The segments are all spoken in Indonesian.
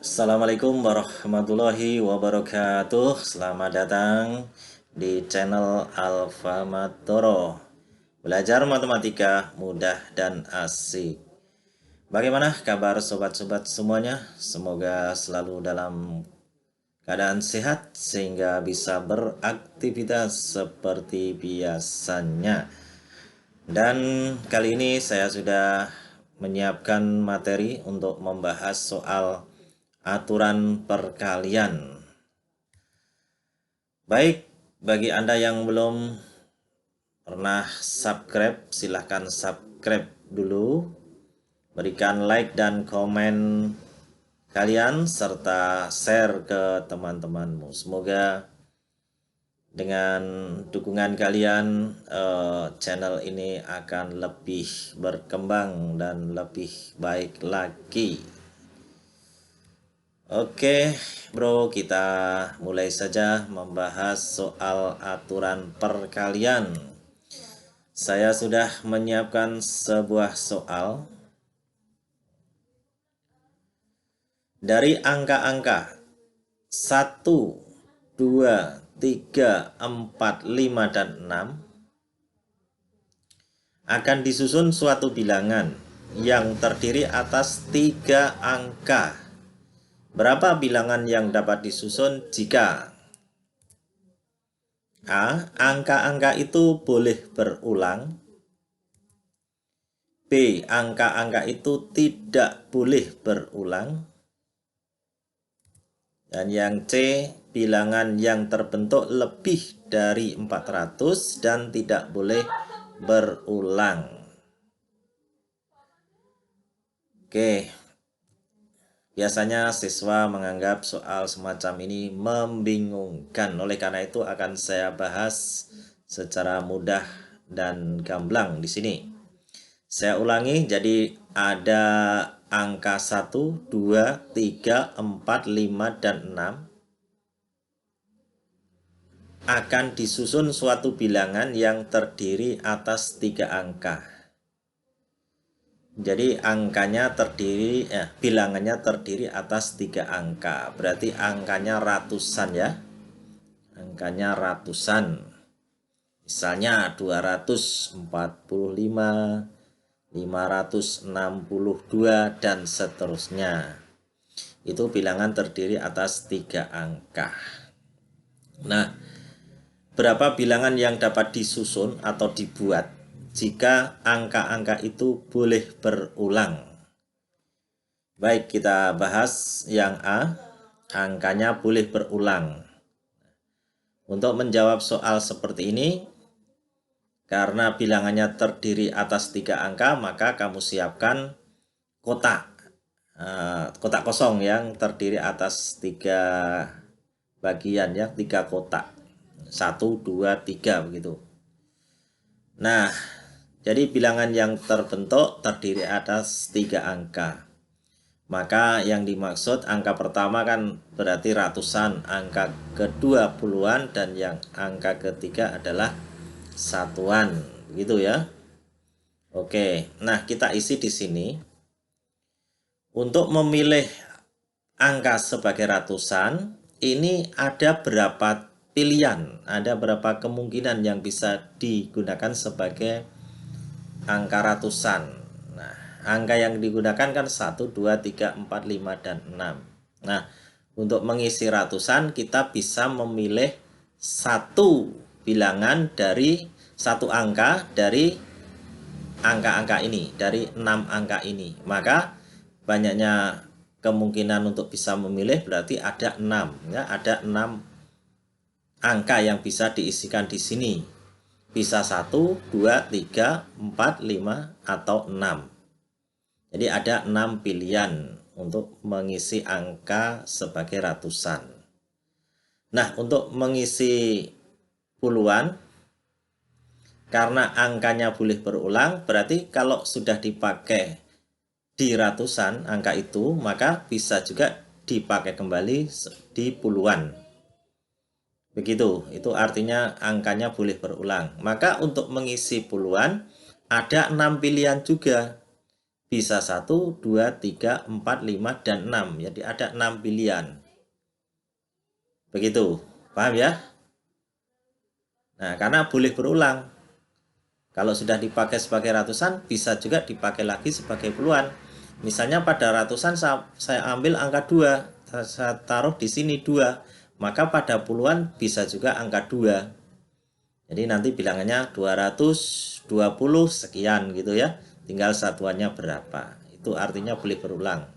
Assalamualaikum warahmatullahi wabarakatuh. Selamat datang di channel Alfa Matoro. Belajar matematika mudah dan asik. Bagaimana kabar sobat-sobat semuanya? Semoga selalu dalam keadaan sehat sehingga bisa beraktivitas seperti biasanya. Dan kali ini saya sudah menyiapkan materi untuk membahas soal aturan perkalian. Baik, bagi Anda yang belum pernah subscribe, silahkan subscribe dulu. Berikan like dan komen kalian serta share ke teman-temanmu. Semoga dengan dukungan kalian channel ini akan lebih berkembang dan lebih baik lagi. Oke bro, kita mulai saja membahas soal aturan perkalian. Saya sudah menyiapkan sebuah soal dari angka-angka 1, 2, 3, 4, 5, dan 6 akan disusun suatu bilangan yang terdiri atas 3 angka. Berapa bilangan yang dapat disusun jika A. Angka-angka itu boleh berulang. B. Angka-angka itu tidak boleh berulang. Dan yang C. Bilangan yang terbentuk lebih dari 400 dan tidak boleh berulang. Oke. Biasanya siswa menganggap soal semacam ini membingungkan. Oleh karena itu akan saya bahas secara mudah dan gamblang di sini. Saya ulangi, jadi ada angka 1, 2, 3, 4, 5, dan 6 akan disusun suatu bilangan yang terdiri atas 3 angka. Jadi bilangannya terdiri atas 3 angka. Berarti angkanya ratusan ya. Angkanya ratusan. Misalnya 245, 562 dan seterusnya. Itu bilangan terdiri atas 3 angka. Nah, berapa bilangan yang dapat disusun atau dibuat jika angka-angka itu boleh berulang? Baik, kita bahas yang A, angkanya boleh berulang. Untuk menjawab soal seperti ini, karena bilangannya terdiri atas 3 angka, maka kamu siapkan kotak kosong yang terdiri atas 3 bagian ya, 3 kotak. 1, 2, 3 begitu. Nah, jadi bilangan yang terbentuk terdiri atas 3 angka. Maka yang dimaksud angka pertama kan berarti ratusan, angka kedua puluhan, dan yang angka ketiga adalah satuan, begitu ya. Oke, nah kita isi di sini. Untuk memilih angka sebagai ratusan, ini ada berapa pilihan, ada berapa kemungkinan yang bisa digunakan sebagai angka ratusan. Nah, angka yang digunakan kan 1, 2, 3, 4, 5, dan 6. Nah, untuk mengisi ratusan kita bisa memilih satu bilangan dari satu angka dari angka-angka ini, dari 6 angka ini. Maka banyaknya kemungkinan untuk bisa memilih berarti ada 6 ya, ada 6 angka yang bisa diisikan di sini. Bisa 1, 2, 3, 4, 5 atau 6. Jadi ada 6 pilihan untuk mengisi angka sebagai ratusan. Nah, untuk mengisi puluhan, karena angkanya boleh berulang, berarti kalau sudah dipakai di ratusan angka itu, maka bisa juga dipakai kembali di puluhan. Begitu, itu artinya angkanya boleh berulang. Maka untuk mengisi puluhan, ada 6 pilihan juga. bisa 1, 2, 3, 4, 5, dan 6. Jadi ada 6 pilihan. Begitu, paham ya? Nah, karena boleh berulang. Kalau sudah dipakai sebagai ratusan, bisa juga dipakai lagi sebagai puluhan. Misalnya pada ratusan saya ambil angka 2, saya taruh di sini 2. Maka pada puluhan bisa juga angka 2. Jadi nanti bilangannya 220 sekian gitu ya. Tinggal satuannya berapa. Itu artinya boleh berulang.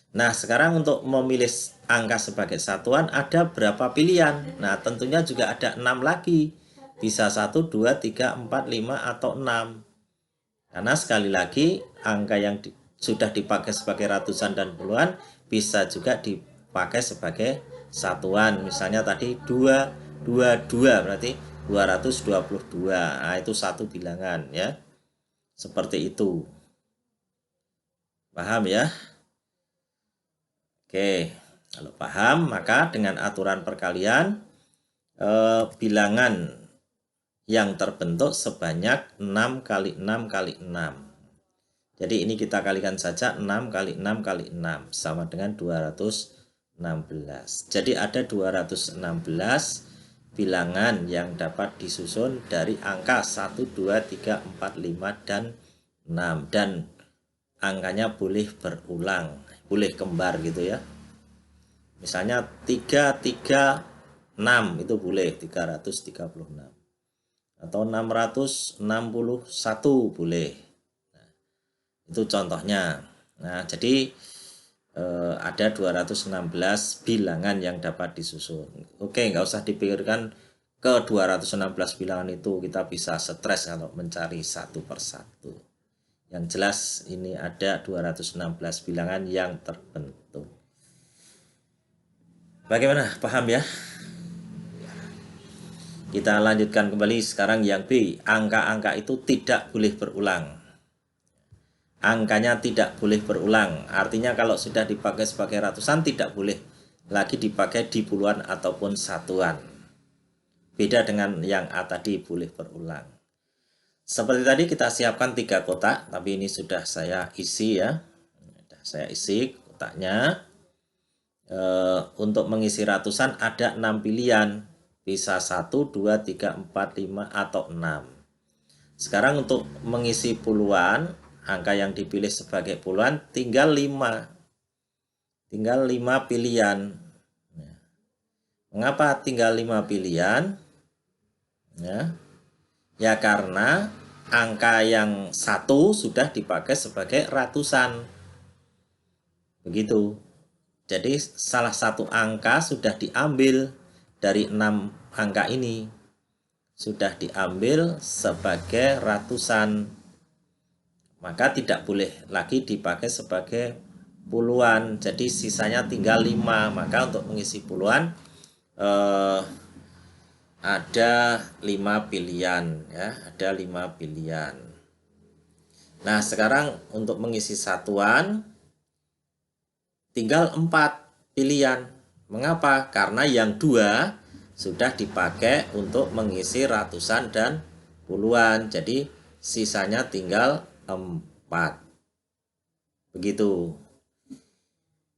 Nah, sekarang untuk memilih angka sebagai satuan ada berapa pilihan? Nah, tentunya juga ada 6 lagi. Bisa 1, 2, 3, 4, 5, atau 6. Karena sekali lagi, angka yang sudah dipakai sebagai ratusan dan puluhan bisa juga dipakai sebagai satuan. Misalnya tadi 222 berarti 222. Nah, itu satu bilangan ya. Seperti itu. Paham ya? Oke, kalau paham maka dengan aturan perkalian bilangan yang terbentuk sebanyak 6 kali 6 kali 6. Jadi ini kita kalikan saja 6 kali 6 kali 6 sama dengan 216. Jadi ada 216 bilangan yang dapat disusun dari angka 1, 2, 3, 4, 5, dan 6. Dan angkanya boleh berulang, boleh kembar gitu ya. Misalnya 336 itu boleh 336 atau 661 boleh. Nah, itu contohnya. Nah, jadi ada 216 bilangan yang dapat disusun. Oke, nggak usah dipikirkan ke 216 bilangan itu, kita bisa stres kalau mencari satu persatu. Yang jelas ini ada 216 bilangan yang terbentuk. Bagaimana? Paham ya? Kita lanjutkan kembali sekarang yang B. Angka-angka itu tidak boleh berulang. Angkanya tidak boleh berulang. Artinya kalau sudah dipakai sebagai ratusan tidak boleh lagi dipakai di puluhan ataupun satuan. Beda dengan yang A tadi, boleh berulang. Seperti tadi kita siapkan 3 kotak, tapi ini sudah saya isi ya. Saya isi kotaknya. Untuk mengisi ratusan ada 6 pilihan. Bisa 1, 2, 3, 4, 5, atau 6. Sekarang untuk mengisi puluhan, angka yang dipilih sebagai puluhan tinggal 5. Tinggal 5 pilihan. Mengapa tinggal 5 pilihan? Ya karena angka yang 1 sudah dipakai sebagai ratusan. Begitu. Jadi salah satu angka sudah diambil dari 6 angka ini. Sudah diambil sebagai ratusan. Maka tidak boleh lagi dipakai sebagai puluhan. Jadi sisanya tinggal 5. Maka untuk mengisi puluhan ada 5 pilihan ya, ada 5 pilihan. Nah, sekarang untuk mengisi satuan tinggal 4 pilihan. Mengapa? Karena yang 2 sudah dipakai untuk mengisi ratusan dan puluhan. Jadi sisanya tinggal 4. Begitu.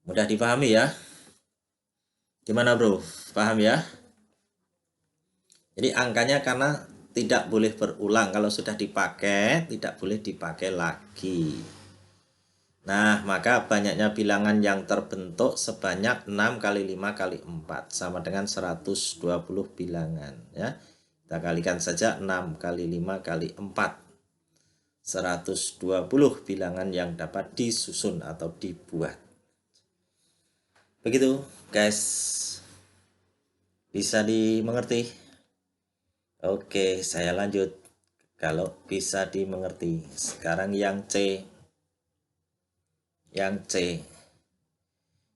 Mudah dipahami ya? Gimana bro? Paham ya? Jadi angkanya karena tidak boleh berulang. Kalau sudah dipakai, tidak boleh dipakai lagi. Nah, maka banyaknya bilangan yang terbentuk sebanyak 6 kali 5 kali 4 sama dengan 120 bilangan ya. Kita kalikan saja 6 kali 5 kali 4. 120 bilangan yang dapat disusun atau dibuat. Begitu, guys. Bisa dimengerti? Oke, saya lanjut. Kalau bisa dimengerti. Sekarang yang C. Yang C.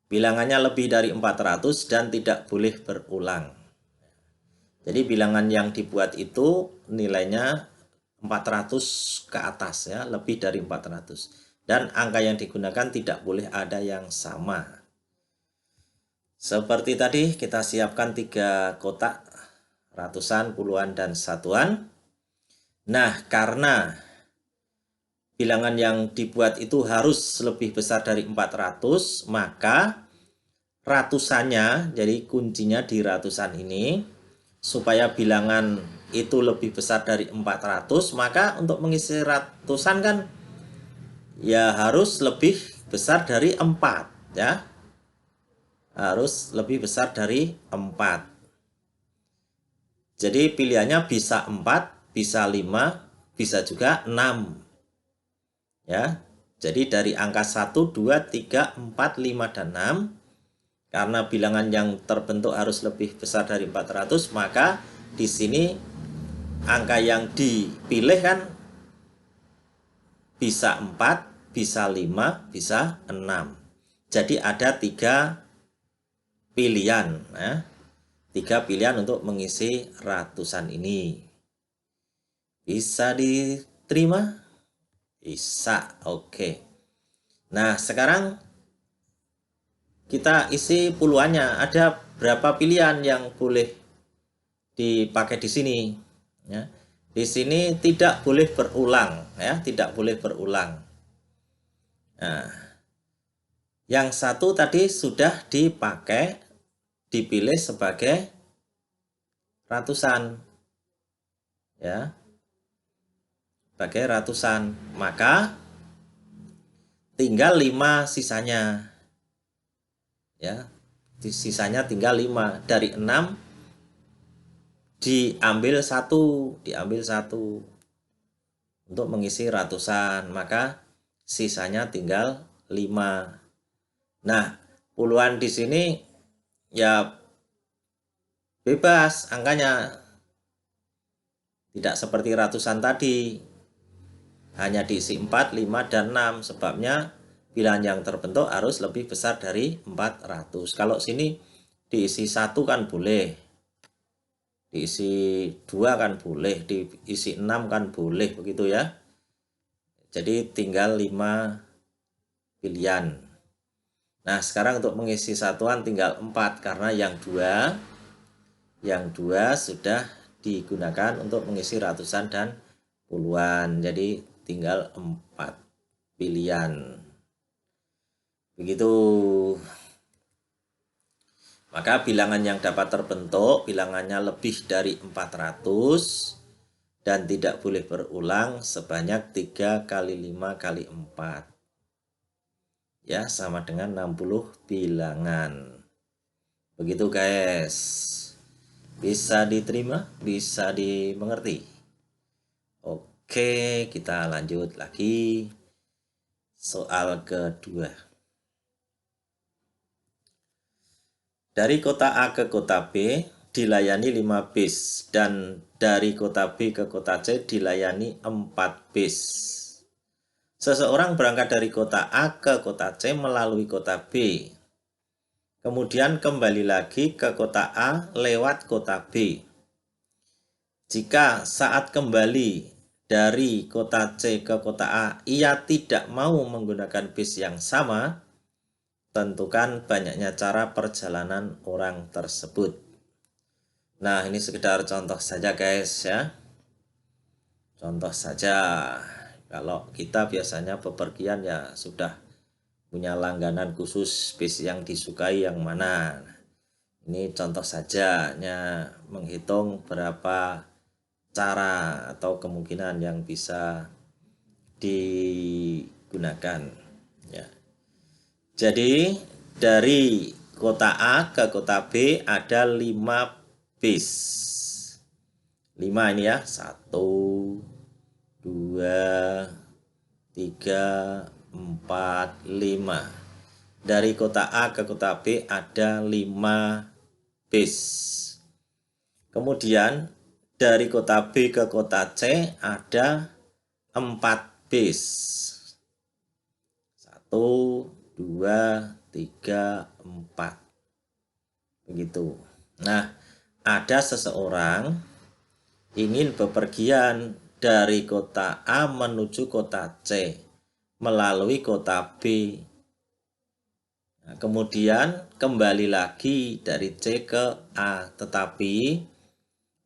Bilangannya lebih dari 400 dan tidak boleh berulang. Jadi bilangan yang dibuat itu nilainya 400 ke atas ya, lebih dari 400. Dan angka yang digunakan tidak boleh ada yang sama. Seperti tadi kita siapkan 3 kotak, ratusan, puluhan, dan satuan. Nah, karena bilangan yang dibuat itu harus lebih besar dari 400, maka ratusannya, jadi kuncinya di ratusan ini, supaya bilangan itu lebih besar dari 400, maka untuk mengisi ratusan kan ya harus lebih besar dari 4, ya. Harus lebih besar dari 4. Jadi pilihannya bisa 4, bisa 5, bisa juga 6. Ya. Jadi dari angka 1, 2, 3, 4, 5, dan 6, karena bilangan yang terbentuk harus lebih besar dari 400, maka di sini angka yang dipilih kan bisa 4, bisa 5, bisa 6. Jadi ada 3 pilihan, ya. 3 pilihan untuk mengisi ratusan ini. Bisa diterima? Bisa, oke. Nah, sekarang kita isi puluhannya. Ada berapa pilihan yang boleh dipakai di sini? Ya. Di sini tidak boleh berulang, ya, tidak boleh berulang. Nah, yang satu tadi sudah dipakai, dipilih sebagai ratusan, ya, sebagai ratusan. Maka tinggal 5 sisanya, ya, sisanya tinggal 5. Dari 6 diambil satu untuk mengisi ratusan, maka sisanya tinggal 5. Nah, puluhan di sini ya bebas angkanya, tidak seperti ratusan tadi hanya diisi 4, 5, dan 6. Sebabnya bilangan yang terbentuk harus lebih besar dari 400. Kalau sini diisi 1 kan boleh, diisi 2 kan boleh, diisi 6 kan boleh, begitu ya. Jadi tinggal 5 pilihan. Nah, sekarang untuk mengisi satuan tinggal 4, karena yang dua sudah digunakan untuk mengisi ratusan dan puluhan. Jadi tinggal 4 pilihan. Begitu. Maka bilangan yang dapat terbentuk, bilangannya lebih dari 400 dan tidak boleh berulang sebanyak 3 kali 5 kali 4. Ya, sama dengan 60 bilangan. Begitu guys. Bisa diterima? Bisa dimengerti? Oke, kita lanjut lagi. Soal kedua. Dari kota A ke kota B dilayani 5 bis dan dari kota B ke kota C dilayani 4 bis. Seseorang berangkat dari kota A ke kota C melalui kota B. Kemudian kembali lagi ke kota A lewat kota B. Jika saat kembali dari kota C ke kota A ia tidak mau menggunakan bis yang sama, tentukan banyaknya cara perjalanan orang tersebut. Nah, ini sekedar contoh saja guys ya. Contoh saja. Kalau kita biasanya bepergian ya sudah punya langganan khusus bis yang disukai yang mana. Ini contoh saja, menghitung berapa cara atau kemungkinan yang bisa digunakan. Ya. Jadi dari kota A ke kota B ada 5 bis. 5 ini ya, 1, 2, 3, 4, 5. Dari kota A ke kota B ada 5 bis. Kemudian dari kota B ke kota C ada 4 bis. 1, 2, 3, 4. Begitu. Nah, ada seseorang ingin bepergian dari kota A menuju kota C melalui kota B. Nah, kemudian kembali lagi dari C ke A, tetapi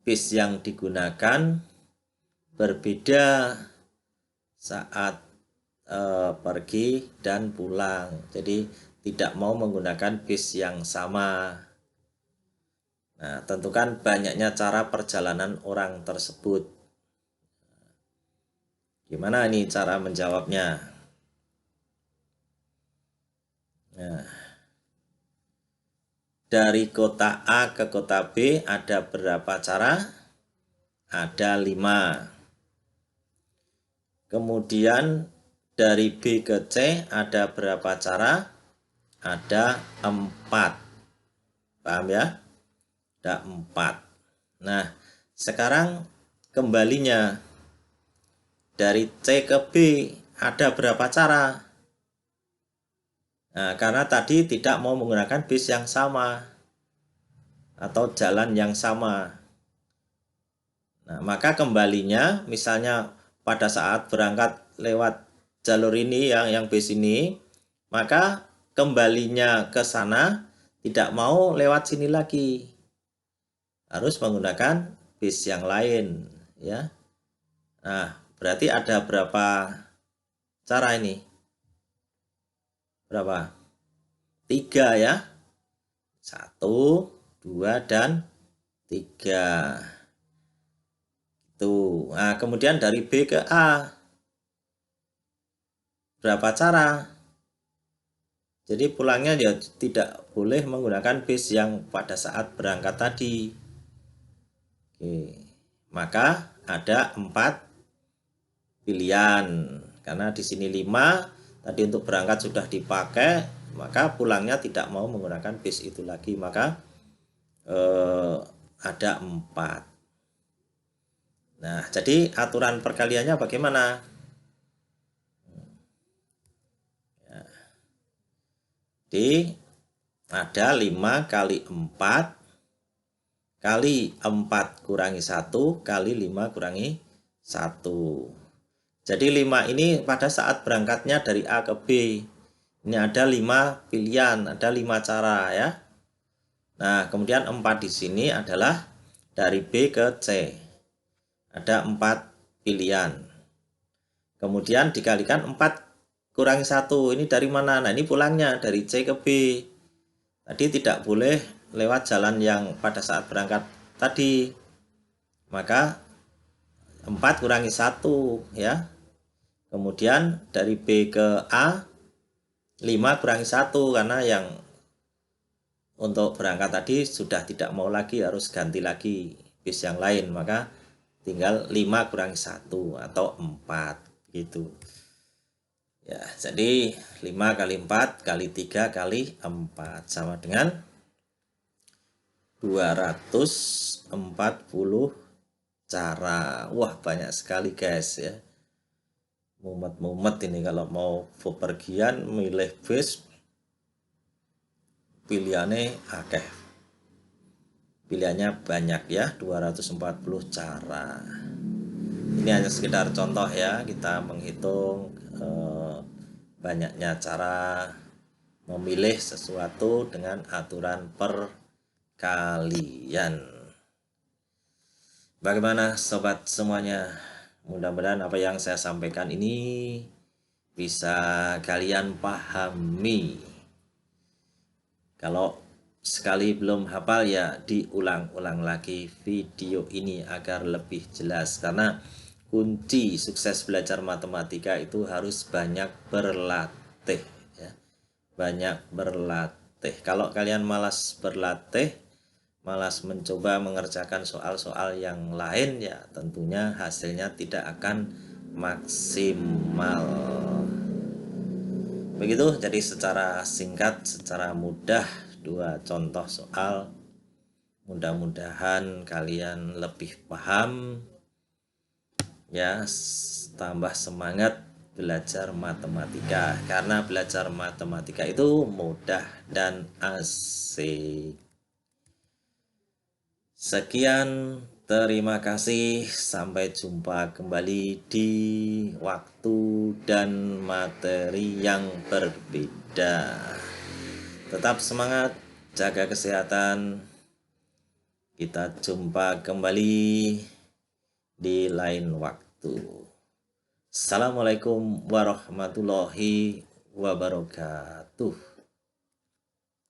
bis yang digunakan berbeda saat pergi dan pulang. Jadi tidak mau menggunakan bis yang sama. Nah, tentukan banyaknya cara perjalanan orang tersebut. Gimana ini cara menjawabnya? Nah, dari kota A ke kota B ada berapa cara? Ada 5. Kemudian dari B ke C ada berapa cara? Ada 4. Paham ya? Ada 4. Nah, sekarang kembalinya dari C ke B ada berapa cara? Nah, karena tadi tidak mau menggunakan bis yang sama atau jalan yang sama. Nah, maka kembalinya misalnya pada saat berangkat lewat jalur ini yang bis ini, maka kembalinya ke sana tidak mau lewat sini lagi. Harus menggunakan bis yang lain, ya. Nah, berarti ada berapa cara ini? Berapa? 3 ya. 1, 2, dan 3. Tuh. Nah, kemudian dari B ke A berapa cara? Jadi pulangnya ya tidak boleh menggunakan bis yang pada saat berangkat tadi. Oke. Maka ada 4 pilihan. Karena di sini 5, tadi untuk berangkat sudah dipakai, maka pulangnya tidak mau menggunakan bis itu lagi. Maka ada 4. Nah, jadi aturan perkaliannya bagaimana? Jadi ada 5 kali 4 kali 4 kurangi 1 kali 5 kurangi 1. Jadi 5 ini pada saat berangkatnya dari A ke B. Ini ada 5 pilihan, ada 5 cara ya. Nah, kemudian 4 di sini adalah dari B ke C. Ada 4 pilihan. Kemudian dikalikan 4 kurangi 1. Ini dari mana? Nah, ini pulangnya dari C ke B. Tadi tidak boleh lewat jalan yang pada saat berangkat tadi. Maka 4 kurangi 1 ya. Kemudian dari B ke A 5 kurangi 1 karena yang untuk berangkat tadi sudah tidak mau lagi, harus ganti lagi bis yang lain. Maka tinggal 5 kurangi 1 atau 4 gitu. Ya, jadi 5 kali 4 kali 3 kali 4 sama dengan 240 cara. Wah, banyak sekali guys ya. Mumet-mumet ini kalau mau bepergian milih bis, pilihannya akeh. Pilihannya banyak ya, 240 cara. Ini hanya sekedar contoh ya, kita menghitung banyaknya cara memilih sesuatu dengan aturan perkalian. Bagaimana sobat semuanya? Mudah-mudahan apa yang saya sampaikan ini bisa kalian pahami. Kalau sekali belum hafal ya diulang-ulang lagi video ini agar lebih jelas, karena kunci sukses belajar matematika itu harus banyak berlatih ya. Banyak berlatih. Kalau kalian malas berlatih, malas mencoba mengerjakan soal-soal yang lain, ya tentunya hasilnya tidak akan maksimal. Begitu, jadi secara singkat, secara mudah, 2 contoh soal. Mudah-mudahan kalian lebih paham ya, tambah semangat belajar matematika, karena belajar matematika itu mudah dan asik. Sekian, terima kasih, sampai jumpa kembali di waktu dan materi yang berbeda. Tetap semangat, jaga kesehatan. Kita jumpa kembali di lain waktu. Assalamualaikum warahmatullahi wabarakatuh.